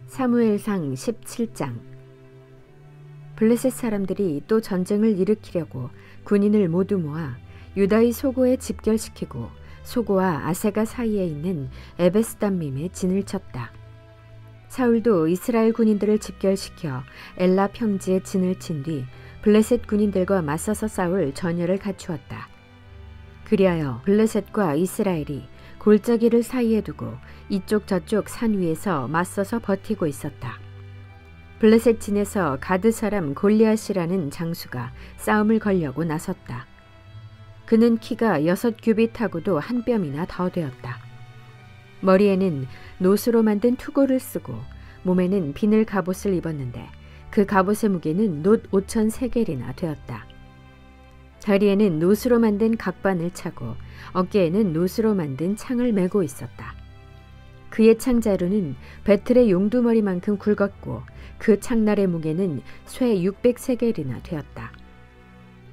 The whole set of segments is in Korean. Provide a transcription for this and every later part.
사무엘상 17장. 블레셋 사람들이 또 전쟁을 일으키려고 군인을 모두 모아 유다의 소고에 집결시키고 소고와 아세가 사이에 있는 에베스담밈에 진을 쳤다. 사울도 이스라엘 군인들을 집결시켜 엘라 평지에 진을 친 뒤 블레셋 군인들과 맞서서 싸울 전열을 갖추었다. 그리하여 블레셋과 이스라엘이 골짜기를 사이에 두고 이쪽 저쪽 산 위에서 맞서서 버티고 있었다. 블레셋 진에서 가드 사람 골리앗이라는 장수가 싸움을 걸려고 나섰다. 그는 키가 6규빗하고도 한 뼘이나 더 되었다. 머리에는 노수로 만든 투고를 쓰고 몸에는 비늘 갑옷을 입었는데 그 갑옷의 무게는 놋 5,000세겔이나 되었다. 다리에는 노수로 만든 각반을 차고 어깨에는 노수로 만든 창을 메고 있었다. 그의 창자루는 배틀의 용두머리만큼 굵었고 그 창날의 무게는 쇠 600세겔이나 되었다.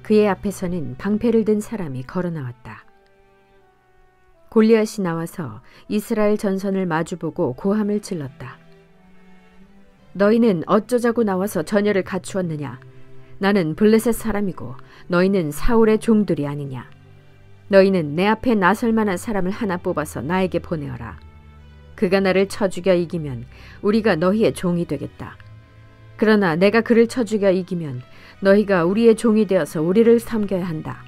그의 앞에서는 방패를 든 사람이 걸어 나왔다. 골리앗이 나와서 이스라엘 전선을 마주보고 고함을 질렀다. 너희는 어쩌자고 나와서 전열을 갖추었느냐? 나는 블레셋 사람이고 너희는 사울의 종들이 아니냐? 너희는 내 앞에 나설 만한 사람을 하나 뽑아서 나에게 보내어라. 그가 나를 쳐 죽여 이기면 우리가 너희의 종이 되겠다. 그러나 내가 그를 쳐 죽여 이기면 너희가 우리의 종이 되어서 우리를 섬겨야 한다.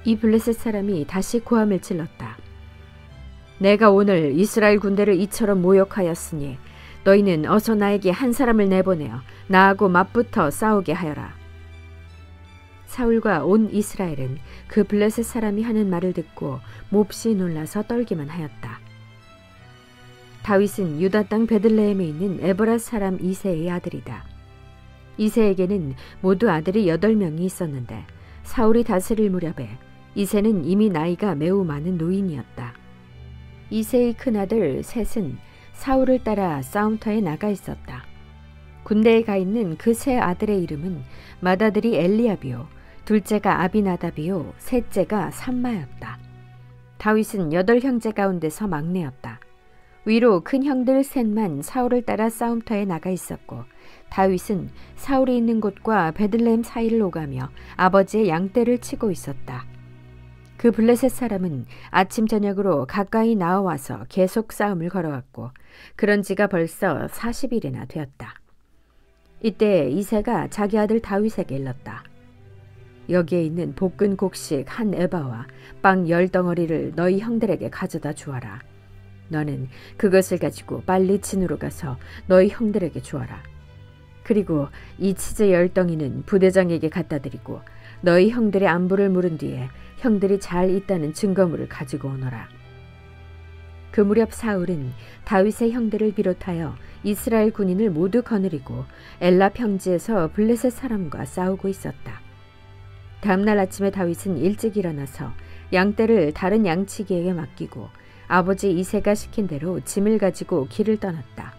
이 블레셋 사람이 다시 고함을 질렀다. 내가 오늘 이스라엘 군대를 이처럼 모욕하였으니 너희는 어서 나에게 한 사람을 내보내어 나하고 맞붙어 싸우게 하여라. 사울과 온 이스라엘은 그 블레셋 사람이 하는 말을 듣고 몹시 놀라서 떨기만 하였다. 다윗은 유다 땅 베들레헴에 있는 에브라 사람 이새의 아들이다. 이새에게는 모두 아들이 8명이 있었는데 사울이 다스릴 무렵에 이새는 이미 나이가 매우 많은 노인이었다. 이새의 큰아들 셋은 사울을 따라 싸움터에 나가 있었다. 군대에 가 있는 그 세 아들의 이름은 맏아들이 엘리압이요, 둘째가 아비나답이요, 셋째가 삼마였다. 다윗은 8형제 가운데서 막내였다. 위로 큰 형들 셋만 사울을 따라 싸움터에 나가 있었고 다윗은 사울이 있는 곳과 베들레헴 사이를 오가며 아버지의 양떼를 치고 있었다. 그 블레셋 사람은 아침 저녁으로 가까이 나와와서 계속 싸움을 걸어왔고 그런 지가 벌써 40일이나 되었다. 이때 이새가 자기 아들 다윗에게 일렀다. 여기에 있는 볶은 곡식 한 에바와 빵 10덩어리를 너희 형들에게 가져다 주어라. 너는 그것을 가지고 빨리 진으로 가서 너희 형들에게 주어라. 그리고 이 치즈 10덩이는 부대장에게 갖다 드리고 너희 형들의 안부를 물은 뒤에 형들이 잘 있다는 증거물을 가지고 오너라. 그 무렵 사울은 다윗의 형들을 비롯하여 이스라엘 군인을 모두 거느리고 엘라 평지에서 블레셋 사람과 싸우고 있었다. 다음날 아침에 다윗은 일찍 일어나서 양떼를 다른 양치기에게 맡기고 아버지 이새가 시킨 대로 짐을 가지고 길을 떠났다.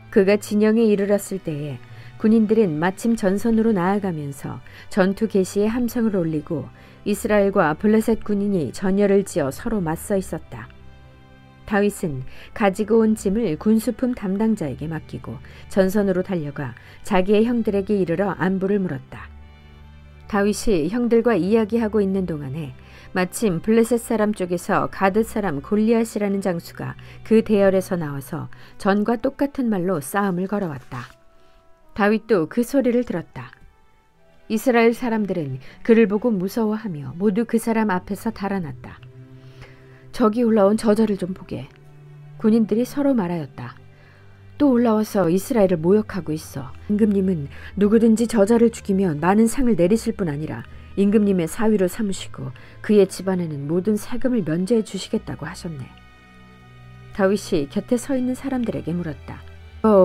그가 진영에 이르렀을 때에 군인들은 마침 전선으로 나아가면서 전투 개시에 함성을 올리고 이스라엘과 블레셋 군인이 전열을 지어 서로 맞서 있었다. 다윗은 가지고 온 짐을 군수품 담당자에게 맡기고 전선으로 달려가 자기의 형들에게 이르러 안부를 물었다. 다윗이 형들과 이야기하고 있는 동안에 마침 블레셋 사람 쪽에서 가드 사람 골리앗이라는 장수가 그 대열에서 나와서 전과 똑같은 말로 싸움을 걸어왔다. 다윗도 그 소리를 들었다. 이스라엘 사람들은 그를 보고 무서워하며 모두 그 사람 앞에서 달아났다. 저기 올라온 저자를 좀 보게. 군인들이 서로 말하였다. 또 올라와서 이스라엘을 모욕하고 있어. 임금님은 누구든지 저자를 죽이면 많은 상을 내리실 뿐 아니라 임금님의 사위로 삼으시고 그의 집안에는 모든 세금을 면제해 주시겠다고 하셨네. 다윗이 곁에 서 있는 사람들에게 물었다.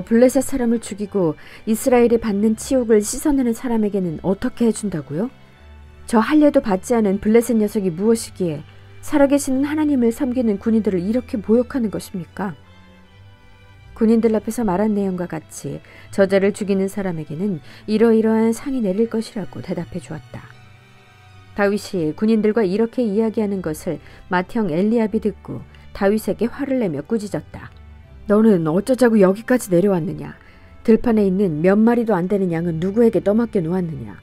블레셋 사람을 죽이고 이스라엘이 받는 치욕을 씻어내는 사람에게는 어떻게 해준다고요? 저 할례도 받지 않은 블레셋 녀석이 무엇이기에 살아계시는 하나님을 섬기는 군인들을 이렇게 모욕하는 것입니까? 군인들 앞에서 말한 내용과 같이 저자를 죽이는 사람에게는 이러이러한 상이 내릴 것이라고 대답해 주었다. 다윗이 군인들과 이렇게 이야기하는 것을 맏형 엘리압이 듣고 다윗에게 화를 내며 꾸짖었다. 너는 어쩌자고 여기까지 내려왔느냐? 들판에 있는 몇 마리도 안 되는 양은 누구에게 떠맡겨 놓았느냐?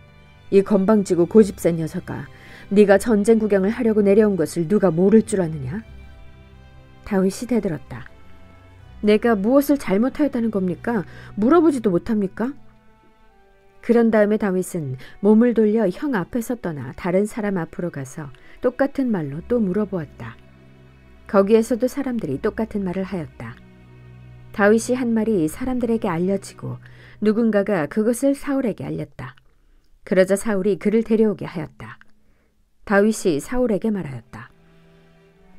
이 건방지고 고집센 녀석아, 네가 전쟁 구경을 하려고 내려온 것을 누가 모를 줄 아느냐? 다윗이 대들었다. 내가 무엇을 잘못하였다는 겁니까? 물어보지도 못합니까? 그런 다음에 다윗은 몸을 돌려 형 앞에서 떠나 다른 사람 앞으로 가서 똑같은 말로 또 물어보았다. 거기에서도 사람들이 똑같은 말을 하였다. 다윗이 한 말이 사람들에게 알려지고 누군가가 그것을 사울에게 알렸다. 그러자 사울이 그를 데려오게 하였다. 다윗이 사울에게 말하였다.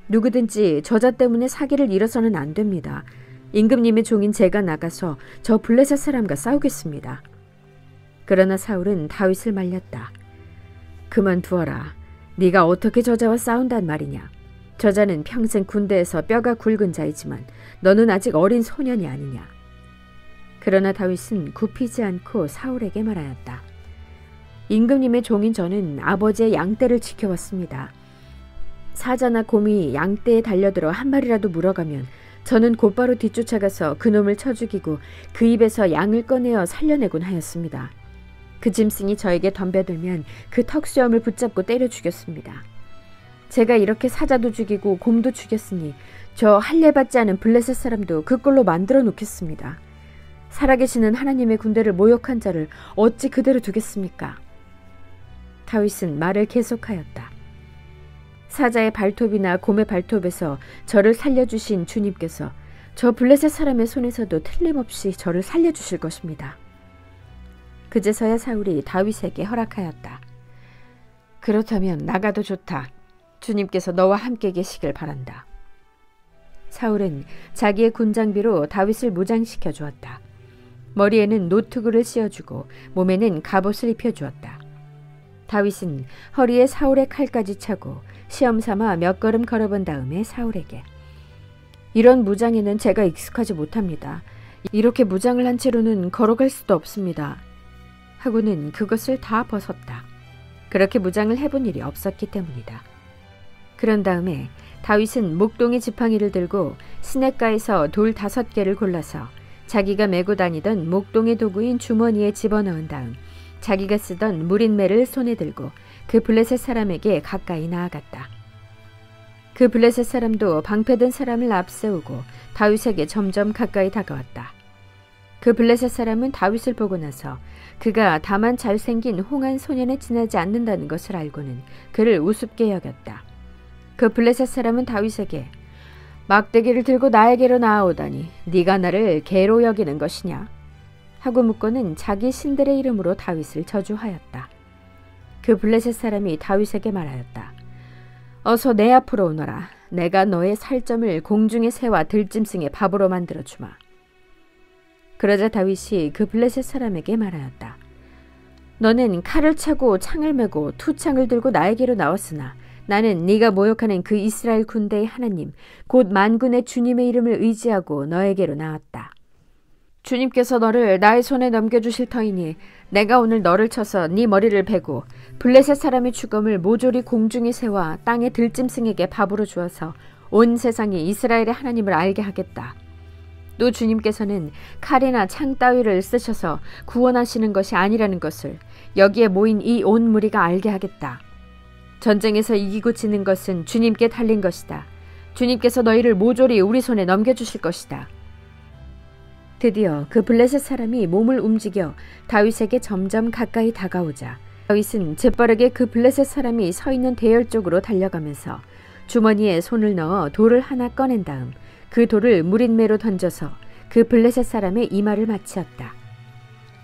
누구든지 저자 때문에 사기를 잃어서는 안 됩니다. 임금님의 종인 제가 나가서 저 블레셋 사람과 싸우겠습니다. 그러나 사울은 다윗을 말렸다. 그만두어라. 네가 어떻게 저자와 싸운단 말이냐. 저자는 평생 군대에서 뼈가 굵은 자이지만 너는 아직 어린 소년이 아니냐. 그러나 다윗은 굽히지 않고 사울에게 말하였다. 임금님의 종인 저는 아버지의 양떼를 지켜왔습니다. 사자나 곰이 양떼에 달려들어 한 마리라도 물어가면 저는 곧바로 뒤쫓아가서 그놈을 쳐 죽이고 그 입에서 양을 꺼내어 살려내곤 하였습니다. 그 짐승이 저에게 덤벼들면 그 턱수염을 붙잡고 때려 죽였습니다. 제가 이렇게 사자도 죽이고 곰도 죽였으니 저 할례받지 않은 블레셋 사람도 그 꼴로 만들어 놓겠습니다. 살아계시는 하나님의 군대를 모욕한 자를 어찌 그대로 두겠습니까? 다윗은 말을 계속하였다. 사자의 발톱이나 곰의 발톱에서 저를 살려주신 주님께서 저 블레셋 사람의 손에서도 틀림없이 저를 살려주실 것입니다. 그제서야 사울이 다윗에게 허락하였다. 그렇다면 나가도 좋다. 주님께서 너와 함께 계시길 바란다. 사울은 자기의 군장비로 다윗을 무장시켜 주었다. 머리에는 노트구를 씌워주고 몸에는 갑옷을 입혀주었다. 다윗은 허리에 사울의 칼까지 차고 시험삼아 몇 걸음 걸어본 다음에 사울에게 이런 무장에는 제가 익숙하지 못합니다. 이렇게 무장을 한 채로는 걸어갈 수도 없습니다. 하고는 그것을 다 벗었다. 그렇게 무장을 해본 일이 없었기 때문이다. 그런 다음에 다윗은 목동의 지팡이를 들고 시냇가에서 돌 5개를 골라서 자기가 메고 다니던 목동의 도구인 주머니에 집어넣은 다음 자기가 쓰던 무린매를 손에 들고 그 블레셋 사람에게 가까이 나아갔다. 그 블레셋 사람도 방패든 사람을 앞세우고 다윗에게 점점 가까이 다가왔다. 그 블레셋 사람은 다윗을 보고 나서 그가 다만 잘생긴 홍한 소년에 지나지 않는다는 것을 알고는 그를 우습게 여겼다. 그 블레셋 사람은 다윗에게 막대기를 들고 나에게로 나아오다니 네가 나를 개로 여기는 것이냐? 하고 묻고는 자기 신들의 이름으로 다윗을 저주하였다. 그 블레셋 사람이 다윗에게 말하였다. 어서 내 앞으로 오너라. 내가 너의 살점을 공중의 새와 들짐승의 밥으로 만들어주마. 그러자 다윗이 그 블레셋 사람에게 말하였다. 너는 칼을 차고 창을 메고 투창을 들고 나에게로 나왔으나 나는 네가 모욕하는 그 이스라엘 군대의 하나님 곧 만군의 주님의 이름을 의지하고 너에게로 나왔다. 주님께서 너를 나의 손에 넘겨주실 터이니 내가 오늘 너를 쳐서 네 머리를 베고 블레셋 사람의 죽음을 모조리 공중의 새와 땅의 들짐승에게 밥으로 주어서 온 세상이 이스라엘의 하나님을 알게 하겠다. 또 주님께서는 칼이나 창 따위를 쓰셔서 구원하시는 것이 아니라는 것을 여기에 모인 이 온 무리가 알게 하겠다. 전쟁에서 이기고 지는 것은 주님께 달린 것이다. 주님께서 너희를 모조리 우리 손에 넘겨주실 것이다. 드디어 그 블레셋 사람이 몸을 움직여 다윗에게 점점 가까이 다가오자 다윗은 재빠르게 그 블레셋 사람이 서 있는 대열 쪽으로 달려가면서 주머니에 손을 넣어 돌을 하나 꺼낸 다음 그 돌을 무린매로 던져서 그 블레셋 사람의 이마를 맞추었다.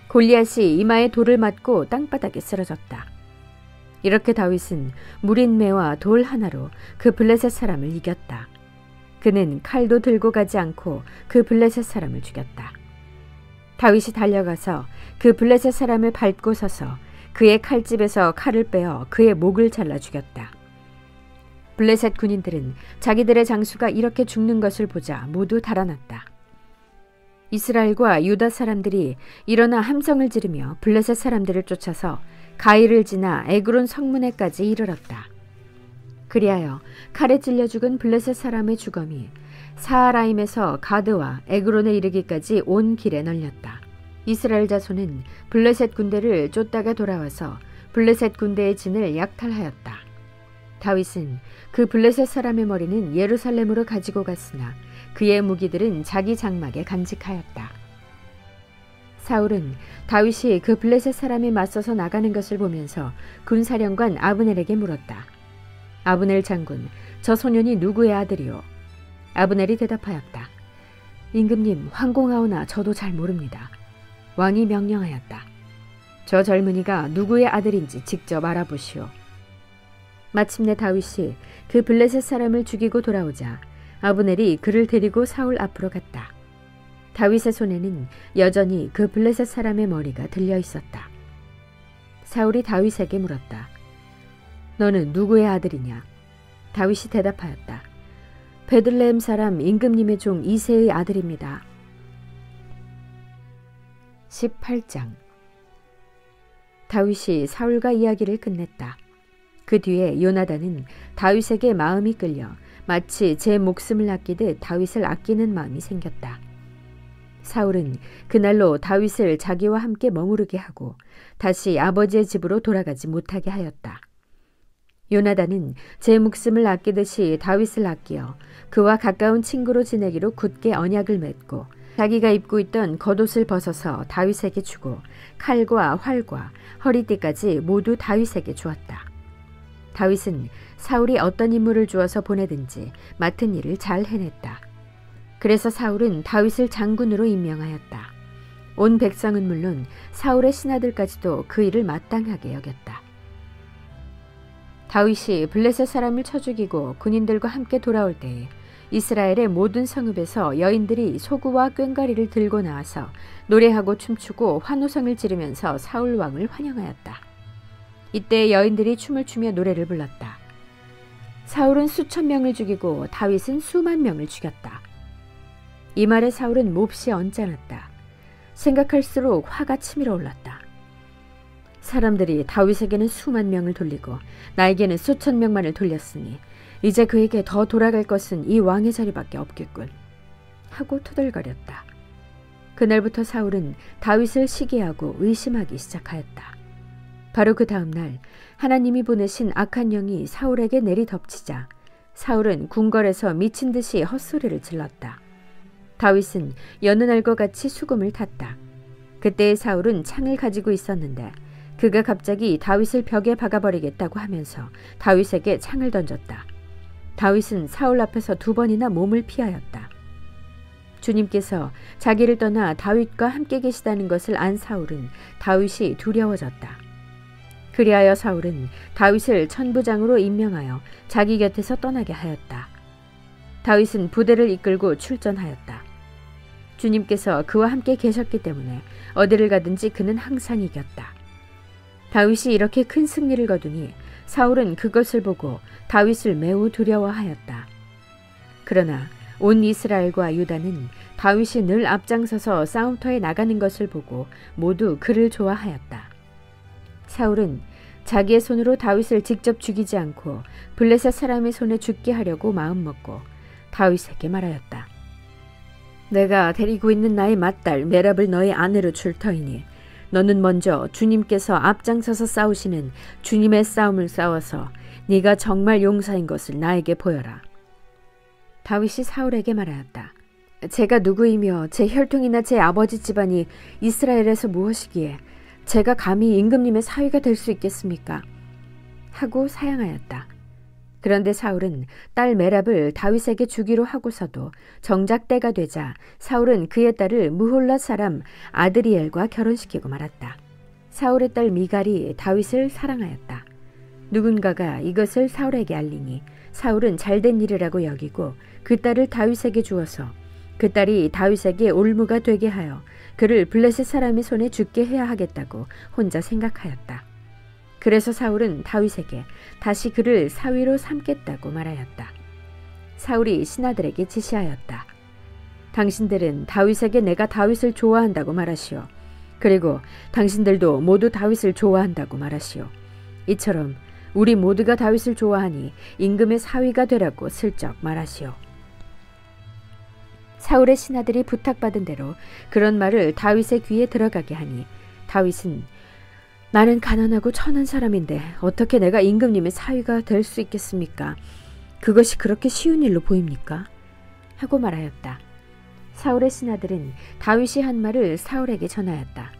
골리앗이 이마에 돌을 맞고 땅바닥에 쓰러졌다. 이렇게 다윗은 무린매와 돌 하나로 그 블레셋 사람을 이겼다. 그는 칼도 들고 가지 않고 그 블레셋 사람을 죽였다. 다윗이 달려가서 그 블레셋 사람을 밟고 서서 그의 칼집에서 칼을 빼어 그의 목을 잘라 죽였다. 블레셋 군인들은 자기들의 장수가 이렇게 죽는 것을 보자 모두 달아났다. 이스라엘과 유다 사람들이 일어나 함성을 지르며 블레셋 사람들을 쫓아서 가이를 지나 에그론 성문에까지 이르렀다. 그리하여 칼에 찔려 죽은 블레셋 사람의 주검이 사하라임에서 가드와 에그론에 이르기까지 온 길에 널렸다. 이스라엘 자손은 블레셋 군대를 쫓다가 돌아와서 블레셋 군대의 진을 약탈하였다. 다윗은 그 블레셋 사람의 머리는 예루살렘으로 가지고 갔으나 그의 무기들은 자기 장막에 간직하였다. 사울은 다윗이 그 블레셋 사람에 맞서서 나가는 것을 보면서 군사령관 아브넬에게 물었다. 아브넬 장군, 저 소년이 누구의 아들이오? 아브넬이 대답하였다. 임금님, 황공하오나 저도 잘 모릅니다. 왕이 명령하였다. 저 젊은이가 누구의 아들인지 직접 알아보시오. 마침내 다윗이 그 블레셋 사람을 죽이고 돌아오자 아브넬이 그를 데리고 사울 앞으로 갔다. 다윗의 손에는 여전히 그 블레셋 사람의 머리가 들려 있었다. 사울이 다윗에게 물었다. 너는 누구의 아들이냐? 다윗이 대답하였다. 베들레헴 사람 임금님의 종 이새의 아들입니다. 18장. 다윗이 사울과 이야기를 끝냈다. 그 뒤에 요나단은 다윗에게 마음이 끌려 마치 제 목숨을 아끼듯 다윗을 아끼는 마음이 생겼다. 사울은 그날로 다윗을 자기와 함께 머무르게 하고 다시 아버지의 집으로 돌아가지 못하게 하였다. 요나단은 제 목숨을 아끼듯이 다윗을 아끼어 그와 가까운 친구로 지내기로 굳게 언약을 맺고 자기가 입고 있던 겉옷을 벗어서 다윗에게 주고 칼과 활과 허리띠까지 모두 다윗에게 주었다. 다윗은 사울이 어떤 임무를 주어서 보내든지 맡은 일을 잘 해냈다. 그래서 사울은 다윗을 장군으로 임명하였다. 온 백성은 물론 사울의 신하들까지도 그 일을 마땅하게 여겼다. 다윗이 블레셋 사람을 쳐 죽이고 군인들과 함께 돌아올 때에 이스라엘의 모든 성읍에서 여인들이 소구와 꽹과리를 들고 나와서 노래하고 춤추고 환호성을 지르면서 사울 왕을 환영하였다. 이때 여인들이 춤을 추며 노래를 불렀다. 사울은 수천 명을 죽이고 다윗은 수만 명을 죽였다. 이 말에 사울은 몹시 언짢았다. 생각할수록 화가 치밀어 올랐다. 사람들이 다윗에게는 수만 명을 돌리고 나에게는 수천 명만을 돌렸으니 이제 그에게 더 돌아갈 것은 이 왕의 자리밖에 없겠군 하고 투덜거렸다. 그날부터 사울은 다윗을 시기하고 의심하기 시작하였다. 바로 그 다음 날 하나님이 보내신 악한 영이 사울에게 내리덮치자 사울은 궁궐에서 미친 듯이 헛소리를 질렀다. 다윗은 여느 날과 같이 수금을 탔다. 그때 사울은 창을 가지고 있었는데 그가 갑자기 다윗을 벽에 박아버리겠다고 하면서 다윗에게 창을 던졌다. 다윗은 사울 앞에서 2번이나 몸을 피하였다. 주님께서 자기를 떠나 다윗과 함께 계시다는 것을 안 사울은 다윗이 두려워졌다. 그리하여 사울은 다윗을 천부장으로 임명하여 자기 곁에서 떠나게 하였다. 다윗은 부대를 이끌고 출전하였다. 주님께서 그와 함께 계셨기 때문에 어디를 가든지 그는 항상 이겼다. 다윗이 이렇게 큰 승리를 거두니 사울은 그것을 보고 다윗을 매우 두려워하였다. 그러나 온 이스라엘과 유다는 다윗이 늘 앞장서서 싸움터에 나가는 것을 보고 모두 그를 좋아하였다. 사울은 자기의 손으로 다윗을 직접 죽이지 않고 블레셋 사람의 손에 죽게 하려고 마음먹고 다윗에게 말하였다. 내가 데리고 있는 나의 맏딸 메랍을 너의 아내로 줄 터이니 너는 먼저 주님께서 앞장서서 싸우시는 주님의 싸움을 싸워서 네가 정말 용사인 것을 나에게 보여라. 다윗이 사울에게 말하였다. 제가 누구이며 제 혈통이나 제 아버지 집안이 이스라엘에서 무엇이기에 제가 감히 임금님의 사위가 될 수 있겠습니까? 하고 사양하였다. 그런데 사울은 딸 메랍을 다윗에게 주기로 하고서도 정작 때가 되자 사울은 그의 딸을 무홀랏 사람 아드리엘과 결혼시키고 말았다. 사울의 딸 미갈이 다윗을 사랑하였다. 누군가가 이것을 사울에게 알리니 사울은 잘된 일이라고 여기고 그 딸을 다윗에게 주어서 그 딸이 다윗에게 올무가 되게 하여 그를 블레셋 사람의 손에 죽게 해야 하겠다고 혼자 생각하였다. 그래서 사울은 다윗에게 다시 그를 사위로 삼겠다고 말하였다. 사울이 신하들에게 지시하였다. 당신들은 다윗에게 내가 다윗을 좋아한다고 말하시오. 그리고 당신들도 모두 다윗을 좋아한다고 말하시오. 이처럼 우리 모두가 다윗을 좋아하니 임금의 사위가 되라고 슬쩍 말하시오. 사울의 신하들이 부탁받은 대로 그런 말을 다윗의 귀에 들어가게 하니 다윗은 나는 가난하고 천한 사람인데 어떻게 내가 임금님의 사위가 될 수 있겠습니까? 그것이 그렇게 쉬운 일로 보입니까? 하고 말하였다. 사울의 신하들은 다윗이 한 말을 사울에게 전하였다.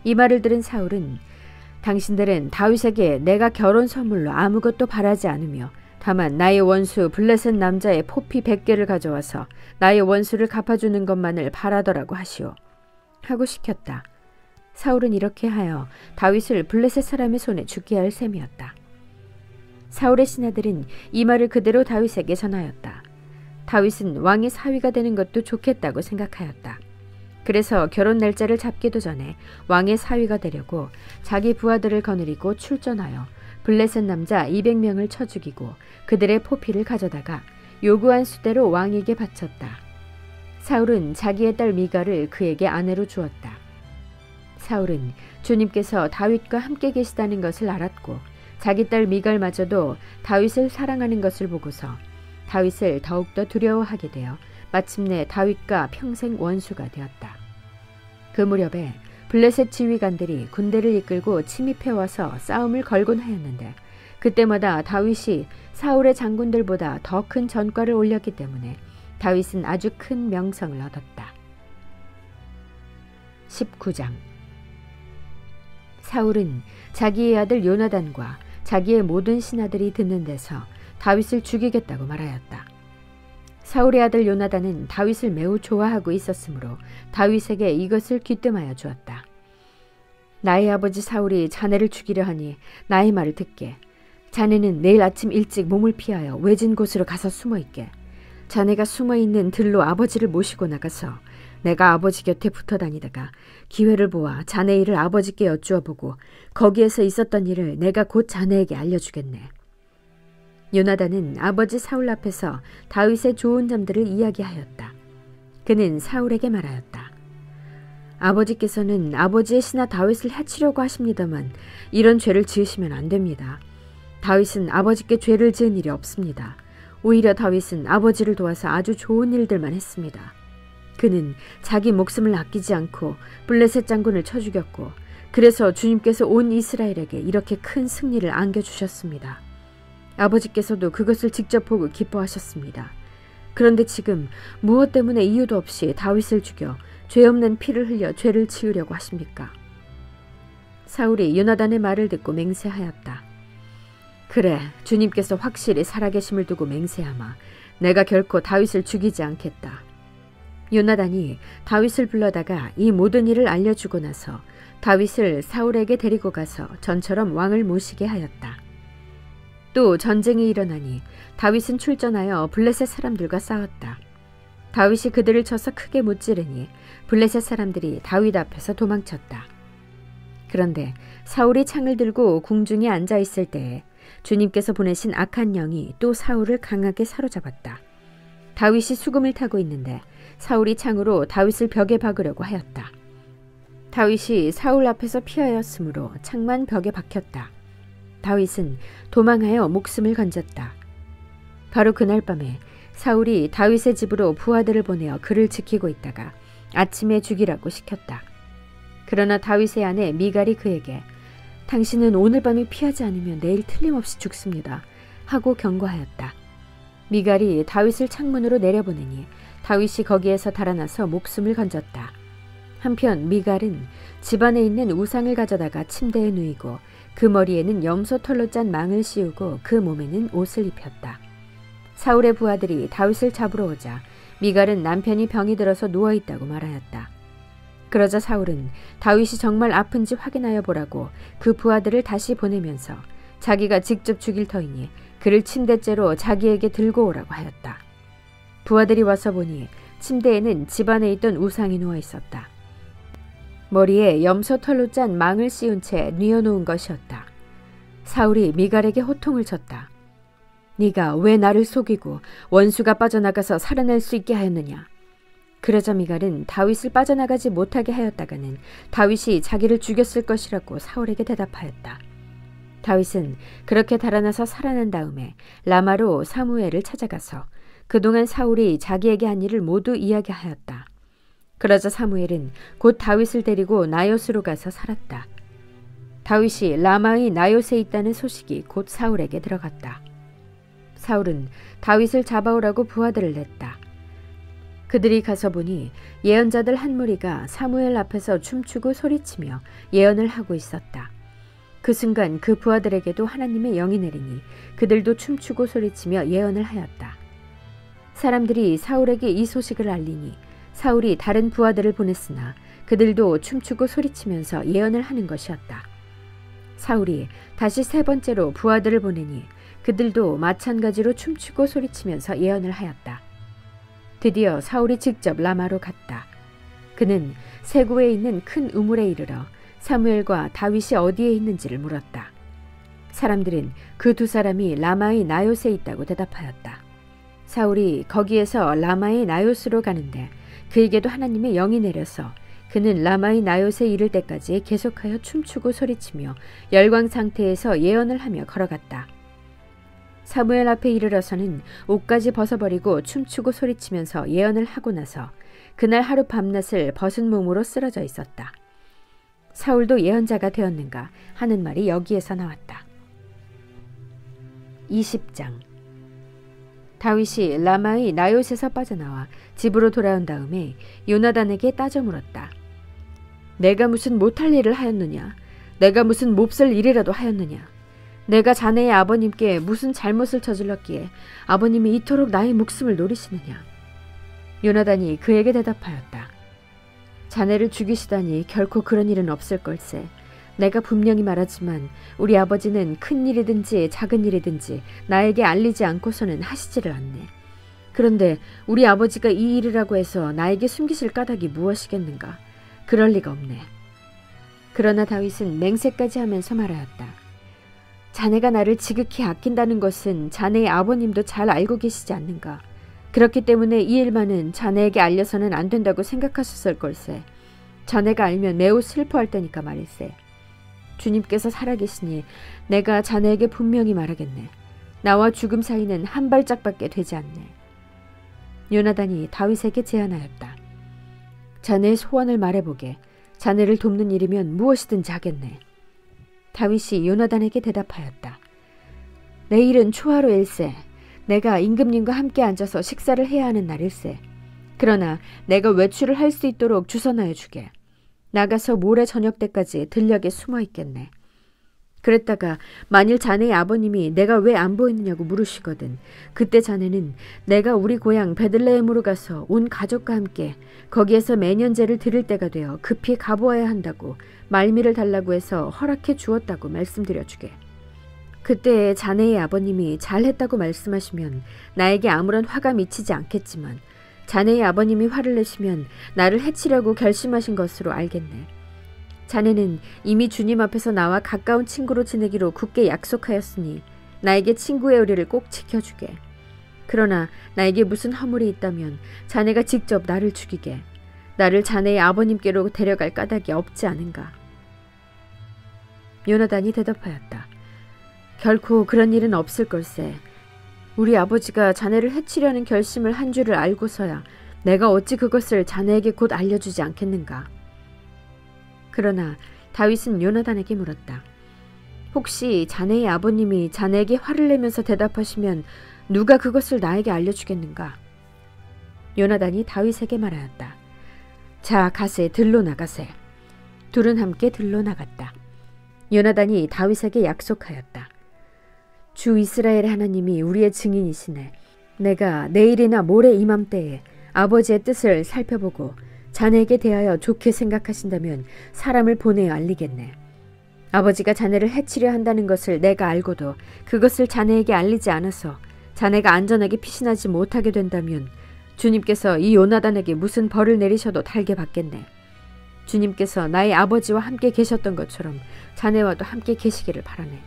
이 말을 들은 사울은 당신들은 다윗에게 내가 결혼 선물로 아무것도 바라지 않으며 다만 나의 원수 블레셋 남자의 포피 100개를 가져와서 나의 원수를 갚아주는 것만을 바라더라고 하시오. 하고 시켰다. 사울은 이렇게 하여 다윗을 블레셋 사람의 손에 죽게 할 셈이었다. 사울의 신하들은 이 말을 그대로 다윗에게 전하였다. 다윗은 왕의 사위가 되는 것도 좋겠다고 생각하였다. 그래서 결혼 날짜를 잡기도 전에 왕의 사위가 되려고 자기 부하들을 거느리고 출전하여 블레셋 남자 200명을 쳐 죽이고 그들의 포피를 가져다가 요구한 수대로 왕에게 바쳤다. 사울은 자기의 딸 미갈을 그에게 아내로 주었다. 사울은 주님께서 다윗과 함께 계시다는 것을 알았고 자기 딸 미갈마저도 다윗을 사랑하는 것을 보고서 다윗을 더욱더 두려워하게 되어 마침내 다윗과 평생 원수가 되었다. 그 무렵에 블레셋 지휘관들이 군대를 이끌고 침입해와서 싸움을 걸곤 하였는데 그때마다 다윗이 사울의 장군들보다 더 큰 전과를 올렸기 때문에 다윗은 아주 큰 명성을 얻었다. 19장. 사울은 자기의 아들 요나단과 자기의 모든 신하들이 듣는 데서 다윗을 죽이겠다고 말하였다. 사울의 아들 요나단은 다윗을 매우 좋아하고 있었으므로 다윗에게 이것을 귀뜸하여 주었다. 나의 아버지 사울이 자네를 죽이려 하니 나의 말을 듣게. 자네는 내일 아침 일찍 몸을 피하여 외진 곳으로 가서 숨어있게. 자네가 숨어있는 들로 아버지를 모시고 나가서 내가 아버지 곁에 붙어 다니다가 기회를 보아 자네 일을 아버지께 여쭈어보고 거기에서 있었던 일을 내가 곧 자네에게 알려주겠네. 요나단은 아버지 사울 앞에서 다윗의 좋은 점들을 이야기하였다. 그는 사울에게 말하였다. 아버지께서는 아버지의 신하 다윗을 해치려고 하십니다만 이런 죄를 지으시면 안 됩니다. 다윗은 아버지께 죄를 지은 일이 없습니다. 오히려 다윗은 아버지를 도와서 아주 좋은 일들만 했습니다. 그는 자기 목숨을 아끼지 않고 블레셋 장군을 쳐 죽였고 그래서 주님께서 온 이스라엘에게 이렇게 큰 승리를 안겨주셨습니다. 아버지께서도 그것을 직접 보고 기뻐하셨습니다. 그런데 지금 무엇 때문에 이유도 없이 다윗을 죽여 죄 없는 피를 흘려 죄를 지으려고 하십니까? 사울이 요나단의 말을 듣고 맹세하였다. 그래, 주님께서 확실히 살아계심을 두고 맹세하마 내가 결코 다윗을 죽이지 않겠다. 요나단이 다윗을 불러다가 이 모든 일을 알려주고 나서 다윗을 사울에게 데리고 가서 전처럼 왕을 모시게 하였다. 또 전쟁이 일어나니 다윗은 출전하여 블레셋 사람들과 싸웠다. 다윗이 그들을 쳐서 크게 무찌르니 블레셋 사람들이 다윗 앞에서 도망쳤다. 그런데 사울이 창을 들고 궁중에 앉아 있을 때에 주님께서 보내신 악한 영이 또 사울을 강하게 사로잡았다. 다윗이 수금을 타고 있는데 사울이 창으로 다윗을 벽에 박으려고 하였다. 다윗이 사울 앞에서 피하였으므로 창만 벽에 박혔다. 다윗은 도망하여 목숨을 건졌다. 바로 그날 밤에 사울이 다윗의 집으로 부하들을 보내어 그를 지키고 있다가 아침에 죽이라고 시켰다. 그러나 다윗의 아내 미갈이 그에게 당신은 오늘 밤에 피하지 않으면 내일 틀림없이 죽습니다. 하고 경고하였다. 미갈이 다윗을 창문으로 내려보내니 다윗이 거기에서 달아나서 목숨을 건졌다. 한편 미갈은 집안에 있는 우상을 가져다가 침대에 누이고 그 머리에는 염소 털로 짠 망을 씌우고 그 몸에는 옷을 입혔다. 사울의 부하들이 다윗을 잡으러 오자 미갈은 남편이 병이 들어서 누워있다고 말하였다. 그러자 사울은 다윗이 정말 아픈지 확인하여 보라고 그 부하들을 다시 보내면서 자기가 직접 죽일 터이니 그를 침대째로 자기에게 들고 오라고 하였다. 부하들이 와서 보니 침대에는 집안에 있던 우상이 누워 있었다. 머리에 염소 털로 짠 망을 씌운 채 뉘어놓은 것이었다. 사울이 미갈에게 호통을 쳤다. 네가 왜 나를 속이고 원수가 빠져나가서 살아날 수 있게 하였느냐? 그러자 미갈은 다윗을 빠져나가지 못하게 하였다가는 다윗이 자기를 죽였을 것이라고 사울에게 대답하였다. 다윗은 그렇게 달아나서 살아난 다음에 라마로 사무엘을 찾아가서 그동안 사울이 자기에게 한 일을 모두 이야기하였다. 그러자 사무엘은 곧 다윗을 데리고 나요스로 가서 살았다. 다윗이 라마의 나요스에 있다는 소식이 곧 사울에게 들어갔다. 사울은 다윗을 잡아오라고 부하들을 냈다. 그들이 가서 보니 예언자들 한 무리가 사무엘 앞에서 춤추고 소리치며 예언을 하고 있었다. 그 순간 그 부하들에게도 하나님의 영이 내리니 그들도 춤추고 소리치며 예언을 하였다. 사람들이 사울에게 이 소식을 알리니 사울이 다른 부하들을 보냈으나 그들도 춤추고 소리치면서 예언을 하는 것이었다. 사울이 다시 세 번째로 부하들을 보내니 그들도 마찬가지로 춤추고 소리치면서 예언을 하였다. 드디어 사울이 직접 라마로 갔다. 그는 세구에 있는 큰 우물에 이르러 사무엘과 다윗이 어디에 있는지를 물었다. 사람들은 그 두 사람이 라마의 나요스에 있다고 대답하였다. 사울이 거기에서 라마의 나요스로 가는데 그에게도 하나님의 영이 내려서 그는 라마의 나요스에 이를 때까지 계속하여 춤추고 소리치며 열광 상태에서 예언을 하며 걸어갔다. 사무엘 앞에 이르러서는 옷까지 벗어버리고 춤추고 소리치면서 예언을 하고 나서 그날 하루 밤낮을 벗은 몸으로 쓰러져 있었다. 사울도 예언자가 되었는가 하는 말이 여기에서 나왔다. 20장. 다윗이 라마의 나요스에서 빠져나와 집으로 돌아온 다음에 요나단에게 따져 물었다. 내가 무슨 못할 일을 하였느냐? 내가 무슨 몹쓸 일이라도 하였느냐? 내가 자네의 아버님께 무슨 잘못을 저질렀기에 아버님이 이토록 나의 목숨을 노리시느냐? 요나단이 그에게 대답하였다. 자네를 죽이시다니 결코 그런 일은 없을 걸세. 내가 분명히 말하지만 우리 아버지는 큰 일이든지 작은 일이든지 나에게 알리지 않고서는 하시지를 않네. 그런데 우리 아버지가 이 일이라고 해서 나에게 숨기실 까닭이 무엇이겠는가? 그럴 리가 없네. 그러나 다윗은 맹세까지 하면서 말하였다. 자네가 나를 지극히 아낀다는 것은 자네의 아버님도 잘 알고 계시지 않는가? 그렇기 때문에 이 일만은 자네에게 알려서는 안 된다고 생각하셨을 걸세. 자네가 알면 매우 슬퍼할 테니까 말일세. 주님께서 살아계시니 내가 자네에게 분명히 말하겠네. 나와 죽음 사이는 한 발짝밖에 되지 않네. 요나단이 다윗에게 제안하였다. 자네의 소원을 말해보게. 자네를 돕는 일이면 무엇이든지 하겠네. 다윗이 요나단에게 대답하였다. 내일은 초하루일세. 내가 임금님과 함께 앉아서 식사를 해야 하는 날일세. 그러나 내가 외출을 할 수 있도록 주선하여 주게. 나가서 모레 저녁 때까지 들녘에 숨어 있겠네. 그랬다가 만일 자네의 아버님이 내가 왜 안 보이느냐고 물으시거든. 그때 자네는 내가 우리 고향 베들레헴으로 가서 온 가족과 함께 거기에서 매년제를 드릴 때가 되어 급히 가보아야 한다고 말미를 달라고 해서 허락해 주었다고 말씀드려주게. 그때 자네의 아버님이 잘했다고 말씀하시면 나에게 아무런 화가 미치지 않겠지만 자네의 아버님이 화를 내시면 나를 해치려고 결심하신 것으로 알겠네. 자네는 이미 주님 앞에서 나와 가까운 친구로 지내기로 굳게 약속하였으니 나에게 친구의 의리를 꼭 지켜주게. 그러나 나에게 무슨 허물이 있다면 자네가 직접 나를 죽이게. 나를 자네의 아버님께로 데려갈 까닭이 없지 않은가. 요나단이 대답하였다. 결코 그런 일은 없을 걸세. 우리 아버지가 자네를 해치려는 결심을 한 줄을 알고서야 내가 어찌 그것을 자네에게 곧 알려주지 않겠는가. 그러나 다윗은 요나단에게 물었다. 혹시 자네의 아버님이 자네에게 화를 내면서 대답하시면 누가 그것을 나에게 알려주겠는가? 요나단이 다윗에게 말하였다. 자, 가세, 들로 나가세. 둘은 함께 들로 나갔다. 요나단이 다윗에게 약속하였다. 주 이스라엘의 하나님이 우리의 증인이시네. 내가 내일이나 모레 이맘때에 아버지의 뜻을 살펴보고 자네에게 대하여 좋게 생각하신다면 사람을 보내어 알리겠네. 아버지가 자네를 해치려 한다는 것을 내가 알고도 그것을 자네에게 알리지 않아서 자네가 안전하게 피신하지 못하게 된다면 주님께서 이 요나단에게 무슨 벌을 내리셔도 달게 받겠네. 주님께서 나의 아버지와 함께 계셨던 것처럼 자네와도 함께 계시기를 바라네.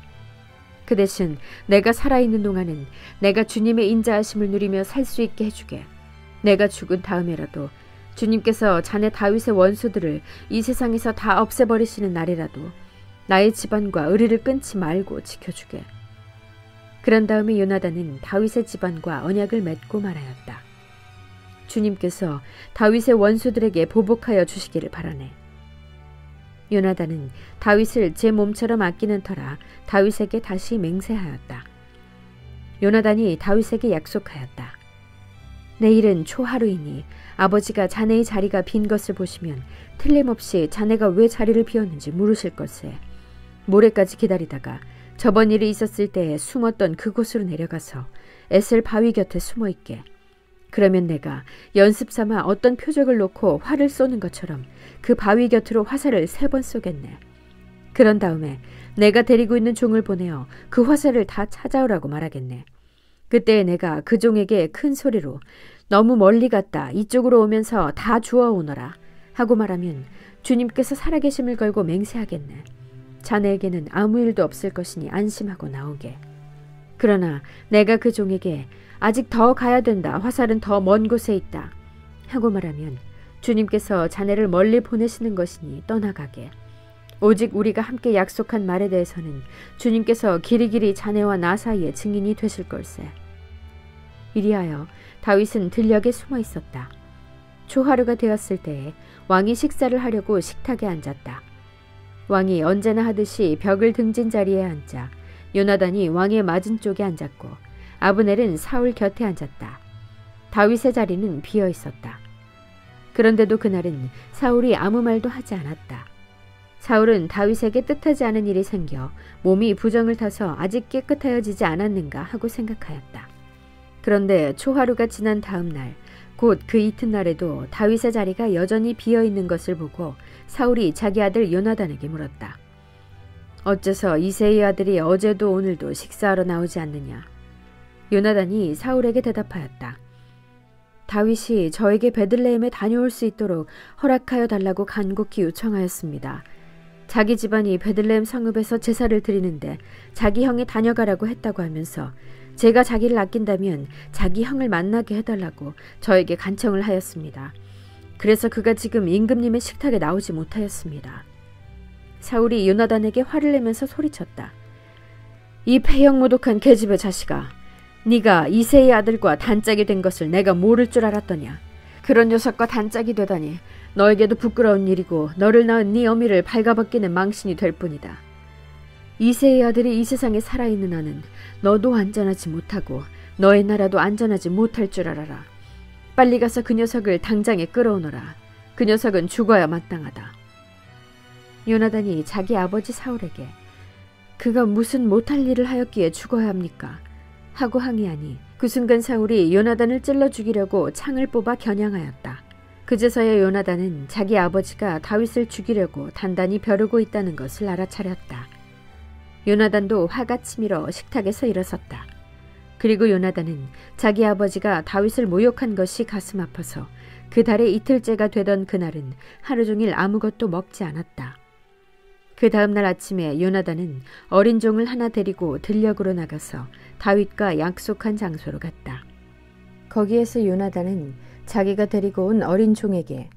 그 대신 내가 살아있는 동안은 내가 주님의 인자하심을 누리며 살 수 있게 해주게. 내가 죽은 다음에라도 주님께서 자네 다윗의 원수들을 이 세상에서 다 없애버리시는 날이라도 나의 집안과 의리를 끊지 말고 지켜주게. 그런 다음에 요나단은 다윗의 집안과 언약을 맺고 말하였다. 주님께서 다윗의 원수들에게 보복하여 주시기를 바라네. 요나단은 다윗을 제 몸처럼 아끼는 터라 다윗에게 다시 맹세하였다. 요나단이 다윗에게 약속하였다. 내일은 초하루이니 아버지가 자네의 자리가 빈 것을 보시면 틀림없이 자네가 왜 자리를 비웠는지 물으실 것에 모레까지 기다리다가 저번 일이 있었을 때에 숨었던 그곳으로 내려가서 에셀 바위 곁에 숨어있게. 그러면 내가 연습 삼아 어떤 표적을 놓고 활을 쏘는 것처럼 그 바위 곁으로 화살을 3번 쏘겠네. 그런 다음에 내가 데리고 있는 종을 보내어 그 화살을 다 찾아오라고 말하겠네. 그때 내가 그 종에게 큰 소리로 너무 멀리 갔다 이쪽으로 오면서 다 주워오너라 하고 말하면 주님께서 살아계심을 걸고 맹세하겠네. 자네에게는 아무 일도 없을 것이니 안심하고 나오게. 그러나 내가 그 종에게 아직 더 가야 된다. 화살은 더 먼 곳에 있다. 하고 말하면 주님께서 자네를 멀리 보내시는 것이니 떠나가게. 오직 우리가 함께 약속한 말에 대해서는 주님께서 길이길이 자네와 나 사이에 증인이 되실 걸세. 이리하여 다윗은 들녘에 숨어 있었다. 초하루가 되었을 때에 왕이 식사를 하려고 식탁에 앉았다. 왕이 언제나 하듯이 벽을 등진 자리에 앉자 요나단이 왕의 맞은쪽에 앉았고 아브넬은 사울 곁에 앉았다. 다윗의 자리는 비어 있었다. 그런데도 그날은 사울이 아무 말도 하지 않았다. 사울은 다윗에게 뜻하지 않은 일이 생겨 몸이 부정을 타서 아직 깨끗하여지지 않았는가 하고 생각하였다. 그런데 초하루가 지난 다음 날, 곧 그 이튿날에도 다윗의 자리가 여전히 비어있는 것을 보고 사울이 자기 아들 요나단에게 물었다. 어째서 이새의 아들이 어제도 오늘도 식사하러 나오지 않느냐? 요나단이 사울에게 대답하였다. 다윗이 저에게 베들레헴에 다녀올 수 있도록 허락하여 달라고 간곡히 요청하였습니다. 자기 집안이 베들레헴 성읍에서 제사를 드리는데 자기 형이 다녀가라고 했다고 하면서 제가 자기를 아낀다면 자기 형을 만나게 해달라고 저에게 간청을 하였습니다. 그래서 그가 지금 임금님의 식탁에 나오지 못하였습니다. 사울이 요나단에게 화를 내면서 소리쳤다. 이 폐역모독한 계집의 자식아, 네가 이새의 아들과 단짝이 된 것을 내가 모를 줄 알았더냐. 그런 녀석과 단짝이 되다니 너에게도 부끄러운 일이고 너를 낳은 네 어미를 발가벗기는 망신이 될 뿐이다. 이새의 아들이 이 세상에 살아있는 한은 너도 안전하지 못하고 너의 나라도 안전하지 못할 줄 알아라. 빨리 가서 그 녀석을 당장에 끌어오너라. 그 녀석은 죽어야 마땅하다. 요나단이 자기 아버지 사울에게 그가 무슨 못할 일을 하였기에 죽어야 합니까? 하고 항의하니 그 순간 사울이 요나단을 찔러 죽이려고 창을 뽑아 겨냥하였다. 그제서야 요나단은 자기 아버지가 다윗을 죽이려고 단단히 벼르고 있다는 것을 알아차렸다. 요나단도 화가 치밀어 식탁에서 일어섰다. 그리고 요나단은 자기 아버지가 다윗을 모욕한 것이 가슴 아파서 그 달의 이틀째가 되던 그날은 하루 종일 아무것도 먹지 않았다. 그 다음날 아침에 요나단은 어린 종을 하나 데리고 들녘으로 나가서 다윗과 약속한 장소로 갔다. 거기에서 요나단은 자기가 데리고 온 어린 종에게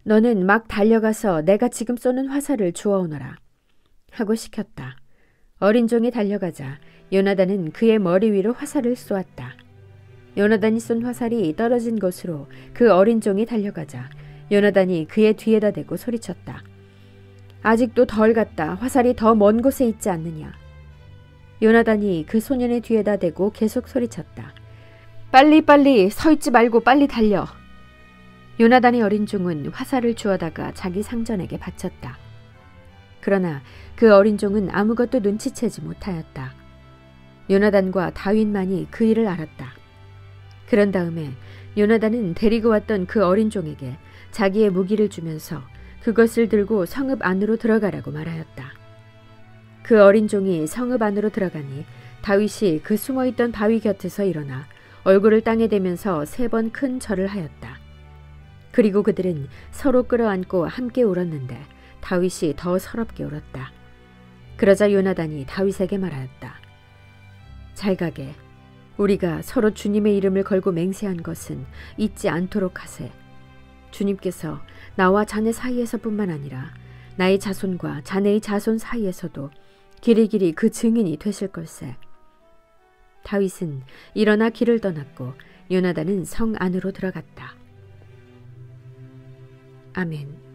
너는 막 달려가서 내가 지금 쏘는 화살을 주워오너라 하고 시켰다. 어린 종이 달려가자 요나단은 그의 머리 위로 화살을 쏘았다. 요나단이 쏜 화살이 떨어진 곳으로 그 어린 종이 달려가자 요나단이 그의 뒤에다 대고 소리쳤다. 아직도 덜 갔다. 화살이 더 먼 곳에 있지 않느냐. 요나단이 그 소년의 뒤에다 대고 계속 소리쳤다. 빨리 서 있지 말고 빨리 달려. 요나단의 어린 종은 화살을 주워다가 자기 상전에게 바쳤다. 그러나 그 어린 종은 아무것도 눈치채지 못하였다. 요나단과 다윗만이 그 일을 알았다. 그런 다음에 요나단은 데리고 왔던 그 어린 종에게 자기의 무기를 주면서 그것을 들고 성읍 안으로 들어가라고 말하였다. 그 어린 종이 성읍 안으로 들어가니 다윗이 그 숨어있던 바위 곁에서 일어나 얼굴을 땅에 대면서 3번 큰 절을 하였다. 그리고 그들은 서로 끌어안고 함께 울었는데 다윗이 더 서럽게 울었다. 그러자 요나단이 다윗에게 말하였다. 잘 가게. 우리가 서로 주님의 이름을 걸고 맹세한 것은 잊지 않도록 하세. 주님께서 나와 자네 사이에서뿐만 아니라 나의 자손과 자네의 자손 사이에서도 길이길이 그 증인이 되실 걸세. 다윗은 일어나 길을 떠났고 요나단은 성 안으로 들어갔다. 아멘.